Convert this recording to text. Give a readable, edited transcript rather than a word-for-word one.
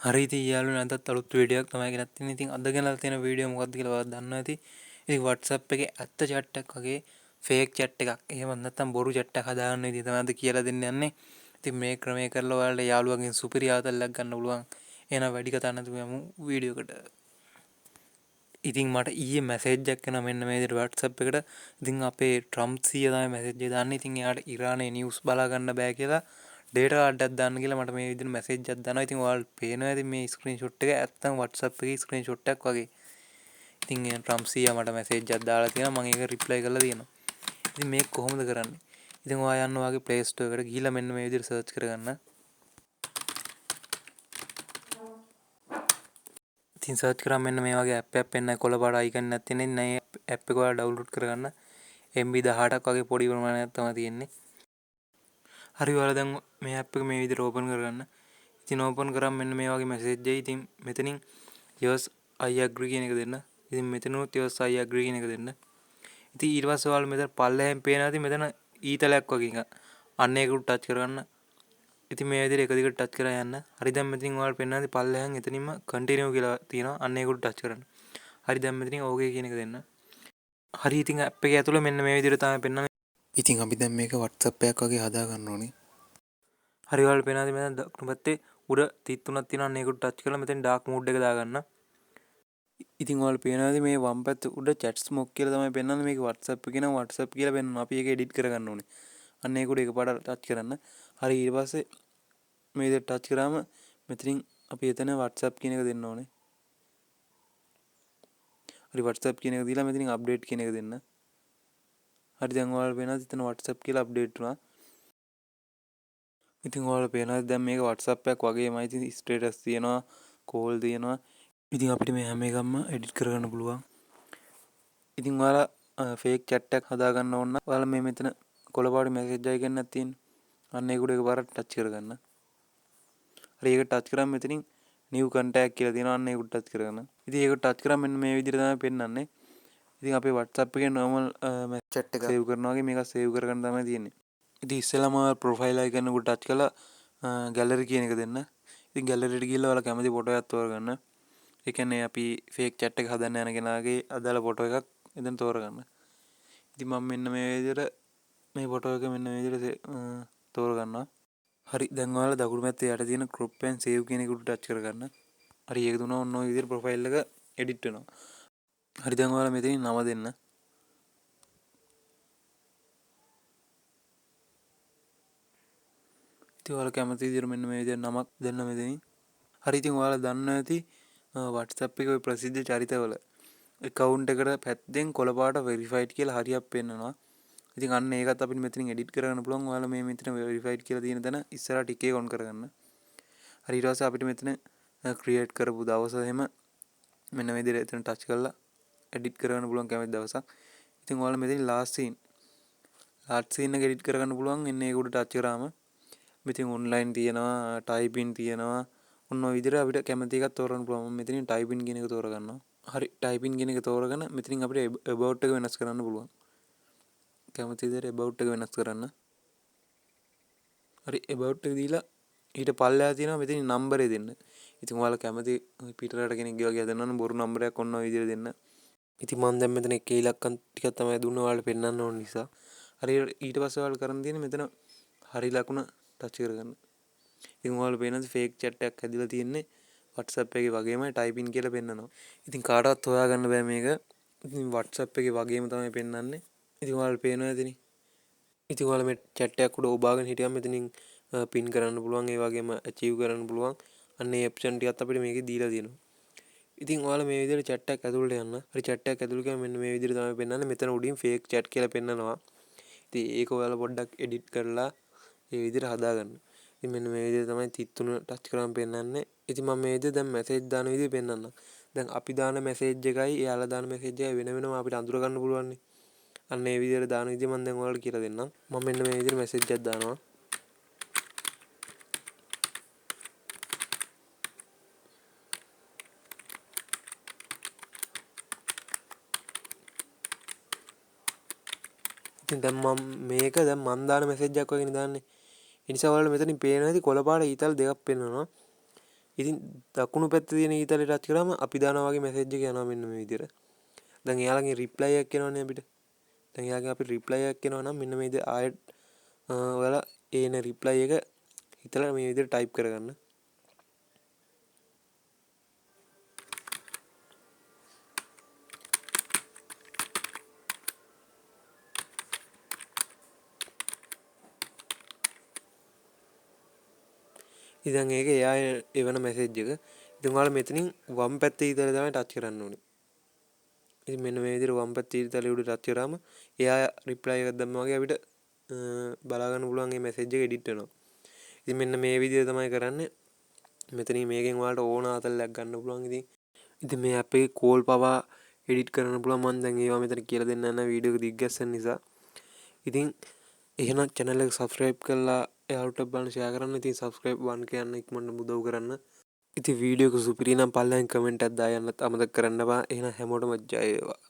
හරි ඉතින් යාළුවනේ අදත් අලුත් වීඩියෝ එකක් තමයි ගෙනත් තියෙන්නේ. ඉතින් අද ගෙනල්ලා තියෙන වීඩියෝ මොකක්ද කියලා ඔයාලා දන්නවා ඇති. ඉතින් WhatsApp එකේ ඇත්ත chat එකක් වගේ fake chat එකක්. එහෙම නැත්නම් බොරු chat එකක් හදාගන්න විදිහ තමයි අද කියලා දෙන්න යන්නේ. ඉතින් මේ ක්‍රමයේ කරලා ඔයාලට යාළුවගෙන් සුපිරි ආතල්ලක් ගන්න පුළුවන්. එහෙනම් වැඩි කතා නැතුව යමු වීඩියෝ එකට. ඉතින් මට ඊයේ මැසේජ් එකක් එනවා මෙන්න මේ විදිහට WhatsApp එකට. ඉතින් අපේ ට්‍රම්ප් සීයා තමයි මැසේජ් එක දාන්නේ. ඉතින් එයාට ඉරානයේ නිවුස් බලා ගන්න බෑ කියලා ඩේටා කාඩ් එකක් දාන්න කියලා මට මේ විදිහට මැසේජ් එකක් දානවා. ඉතින් ඔයාලට පේනවා ඇති මේ ස්ක්‍රීන්ෂොට් එක ඇත්තම WhatsApp එකේ ස්ක්‍රීන්ෂොට් එකක් වගේ. ඉතින් ඒ ට්‍රම්ප් සීයා මට මැසේජ් එකක් දාලා තියෙනවා. මම ඒක රිප්ලයි කරලා තියෙනවා. ඉතින් මේක කොහොමද කරන්නේ? ඉතින් ඔයා යන්න ඔයාගේ Play Store එකට ගිහිල්ලා මෙන්න මේ විදිහට සර්ච් කරගන්න. ඉතින් සර්ච් කරාම මෙන්න මේ වගේ ඇප් එකක් එන්න කොළපාට අයිකන් එකක් තියෙන. ඉතින් මේ ඇප් එක ඔයාලා ඩවුන්ලෝඩ් කරගන්න. MB 18ක් වගේ පොඩි ප්‍රමාණයක් තමයි තියෙන්නේ. හරි ඔයාලා දැන් මේ ඇප් එක මේ විදිහට ඕපන් කරගන්න. ඉතින් ඕපන් කරාම මෙන්න මේ වගේ මැසේජ් එකයි. ඉතින් මෙතනින් yes I agree කියන එක දෙන්න. ඉතින් මෙතනොත් yes I agree කියන එක දෙන්න. ඉතින් ඊට පස්සේ ඔයාලා මෙතන පල්ලෙහෙන් පේනවා ඉතින් මෙතන ඊතලයක් වගේ එකක්. අන්න ඒකට ටච් කරගන්න. ඉතින් මේ විදිහට එක දිගට ටච් කරලා යන්න. හරි දැන් මෙතනින් ඔයාලා පේනවා ඉතින් පල්ලෙහෙන් එතනින්ම continue කියලා තියෙනවා. අන්න ඒකට ටච් කරන්න. හරි දැන් මෙතනින් okay කියන එක දෙන්න. හරි ඉතින් ඇප් එකේ ඇතුළේ මෙන්න මේ විදිහට තමයි පෙන්වන්නේ. ඉතින් අපි දැන් මේක WhatsApp එකක් වගේ හදා ගන්න ඕනේ. හරි ඔයාලා පේනවාද මෙතන දකුණු පැත්තේ උඩ තිත් තුනක් තියෙනවා. අන්න ඒකට ටච් කරලා මෙතෙන් ඩාර්ක් මෝඩ් එක දාගන්න. ඉතින් ඔයාලා පේනවාද මේ වම් පැත්තේ උඩ chat smoke කියලා තමයි පෙන්වන්නේ. මේක WhatsApp එකේ නම් WhatsApp කියලා පෙන්වනවා. අපි ඒක edit කරගන්න ඕනේ. අන්න ඒක උඩ එකපාරට ටච් කරන්න. හරි ඊට පස්සේ මේ විදිහට ටච් කරාම මෙතනින් අපි එතන WhatsApp කියන එක දෙන්න ඕනේ. හරි WhatsApp කියන එක දීලා මෙතනින් update කියන එක දෙන්න. හරි දැන් ඔයාලා පේනවාද එතන WhatsApp කියලා update වුණා. ඉතින් ඔයාලා පේනවාද දැන් මේක WhatsApp එකක් වගේමයි. ඉතින් status තියෙනවා, call තියෙනවා. ඉතින් අපිට මේ හැම එකක්ම edit කරගන්න පුළුවන්. ඉතින් ඔයාලා fake chat එකක් හදාගන්න ඕන නම් ඔයාලා මේ මෙතන කොළපාට message icon එකක් තියෙනවා. අන්න ඒක උඩ එකපාරට ටච් කරගන්න. හරි ඒක ටච් කරාම මෙතනින් new contact කියලා තියෙනවා. අන්න ඒක උඩ ටච් කරගන්න. ඉතින් ඒක ටච් කරාම මෙන්න මේ විදිහට තමයි පෙන්වන්නේ. ඉතින් අපේ WhatsApp එකේ normal chat එක save කරනවා වගේ මේක save කරගන්න තමයි තියෙන්නේ. ඉතින් ඉස්සෙල්ලාම profile icon එකට ටච් කරලා gallery කියන එක දෙන්න. ඉතින් gallery එකට ගිහලා ඔයාලා කැමති ෆොටෝ එකක් තෝරගන්න. ඒ කියන්නේ අපි fake chat එක හදන්න යන කෙනාගේ අදාළ ෆොටෝ එකක් එතන තෝරගන්න. ඉතින් මම මෙන්න මේ විදිහට මේ ෆොටෝ එක මෙන්න මේ විදිහට තෝරගන්නවා. හරි දැන් ඔයාලා දකුණු පැත්තේ යට තියෙන crop and save කියන එක උඩ ටච් කරගන්න. හරි ඒක දුන්නා ඔන්න ඔය විදිහට profile එක edit වෙනවා. හරි දැන් ඔයාලා මෙතනින් නම දෙන්න. ඉතින් ඔයාලා කැමති විදිහට මෙන්න මේ විදිහට නමක් දෙන්න මෙතනින්. හරි ඉතින් ඔයාලා දන්නවා ඇති WhatsApp එකේ ප්‍රසිද්ධ චරිතවල account එකට පැත්තෙන් කොළපාට verified කියලා හරියක් පෙන්නනවා. ඉතින් අන්න ඒකත් අපිට මෙතනින් edit කරගන්න පුළුවන්. ඔයාලා මේ මෙතන verified කියලා තියෙන තැන ඉස්සරහ ටික එක on කරගන්න. හරි ඊට පස්සේ අපිට මෙතන create කරපු දවස එහෙම මෙන්න මේ විදිහට එතන touch කරලා edit කරගන්න පුළුවන් කැමති දවසක්. ඉතින් ඔයාලා මෙතන last scene එක edit කරගන්න පුළුවන්. එන්න ඒක උඩ touch කරාම මෙතන online තියෙනවා, typing තියෙනවා. ඔන්න ඔය විදිහට අපිට කැමති එකක් තෝරන්න පුළුවන්. මම මෙතනින් typing කියන එක තෝරගන්නවා. හරි typing කියන එක තෝරගෙන මෙතනින් අපිට about එක වෙනස් කරන්න පුළුවන්. කැමති විදිහට about එක වෙනස් කරන්න. හරි about එක දීලා ඊට පල්ලෙහා තියෙනවා මෙතන number එක දෙන්න. ඉතින් ඔයාලා කැමති පිටරට කෙනෙක්ගේ වගේ හදන්න නම් බොරු number එකක් ඔන්න ඔය විදිහට දෙන්න. ඉතින් මම දැන් මෙතන එක ඉලක්කම් ටිකක් තමයි දුන්නේ ඔයාලට පෙන්වන්න ඕන නිසා. හරි ඊට පස්සේ ඔයාලා කරන්න තියෙන්නේ මෙතන හරි ලකුණ ටච් කරගන්න. ඉතින් ඔයාලා පේනද fake chat එකක් හැදිලා තියෙන්නේ WhatsApp එකේ වගේමයි typing කියලා පෙන්නනවා. ඉතින් කාටවත් හොයාගන්න බෑ මේක. ඉතින් WhatsApp එකේ වගේම තමයි පෙන්වන්නේ. ඉතින් ඔයාලා පේනවා ඇතිනේ. ඉතින් ඔයාලා මේ chat එකක් උඩ ඔබාගෙන හිටියම මෙතනින් pin කරන්න පුළුවන්. ඒ වගේම achieve කරන්න පුළුවන්. අන්න ඒ option ටිකත් අපිට මේකේ දීලා තියෙනවා. ඉතින් ඔයාලා මේ විදිහට chat එකක් ඇතුළට යන්න. හරි chat එකක් ඇතුළට ගියාම මෙන්න මේ විදිහට තමයි පෙන්වන්නේ. මෙතන උඩින් fake chat කියලා පෙන්නනවා. ඉතින් ඒක ඔයාලා පොඩ්ඩක් edit කරලා ඒ විදිහට හදාගන්න. ඉතින් මෙන්න මේ විදිහට තමයි තිත් තුන ටච් කරාම පෙන්වන්නේ. ඉතින් මම මේ විදිහට දැන් message දාන විදිහ පෙන්වන්නම්. දැන් අපි දාන message එකයි එයාලා දාන message එකයි වෙන වෙනම අපිට අඳුර ගන්න පුළුවන් නේ. අන්න ඒ විදිහට දාන විදිහ මම දැන් ඔයාලට කියලා දෙන්නම්. මම මෙන්න මේ විදිහට message එකක් දානවා. ඉතින් දැන් මම මේක දැන් මම දාන message එකක් වගේ නේ දාන්නේ. ඒ නිසා ඔයාලට මෙතනින් පේනවා ඇති කොළපාට ඊතල් දෙකක් පෙන්වනවා. ඉතින් දකුණු පැත්තේ තියෙන ඊතලේ ටච් කරාම අපි දානවා වගේ මැසේජ් එක යනවා මෙන්න මේ විදිහට. දැන් එයාලගේ රිප්ලයි එකක් එනවනේ අපිට. දැන් එයාගේ අපි රිප්ලයි එකක් එනවා නම් මෙන්න මේ විදිහට ආයෙත් ඔයාලා ඒන රිප්ලයි එක හිතලා මේ විදිහට ටයිප් කරගන්න. ඉතින් ඒක එයා එවන මැසේජ් එක. ඉතින් ඔයාලා මෙතනින් වම් පැත්තේ ඉතල තමයි ටච් කරන්න ඕනේ. ඉතින් මෙන්න මේ විදිහට වම් පැත්තේ ඉතල උඩ ටච් කරාම එයා රිප්ලයි එකක් දැම්මා වගේ අපිට බලා ගන්න පුළුවන් මේ මැසේජ් එක එඩිට් වෙනවා. ඉතින් මෙන්න මේ විදිහට තමයි කරන්නේ. මෙතනින් මේකෙන් ඔයාලට ඕන ආතල්ලයක් ගන්න පුළුවන්. ඉතින් මේ ඇප් එකේ කෝල් පවා එඩිට් කරන්න පුළුවන්. මම දැන් ඒවා මෙතන කියලා දෙන්න යන වීඩියෝ එක දිග්ගැස්සෙන නිසා. ඉතින් එහෙනම් channel එක subscribe කරලා එයාලට බලන්න share කරන්න. ඉතින් subscribe 1 කියන්න ඉක්මනට උදව් කරන්න. ඉතින් වීඩියෝ එක සුපිරි නම් පල්ලෙන් කමෙන්ට් එකක් දායන්නත් අමතක කරන්න එපා. එහෙනම් හැමෝටම ජය වේවා.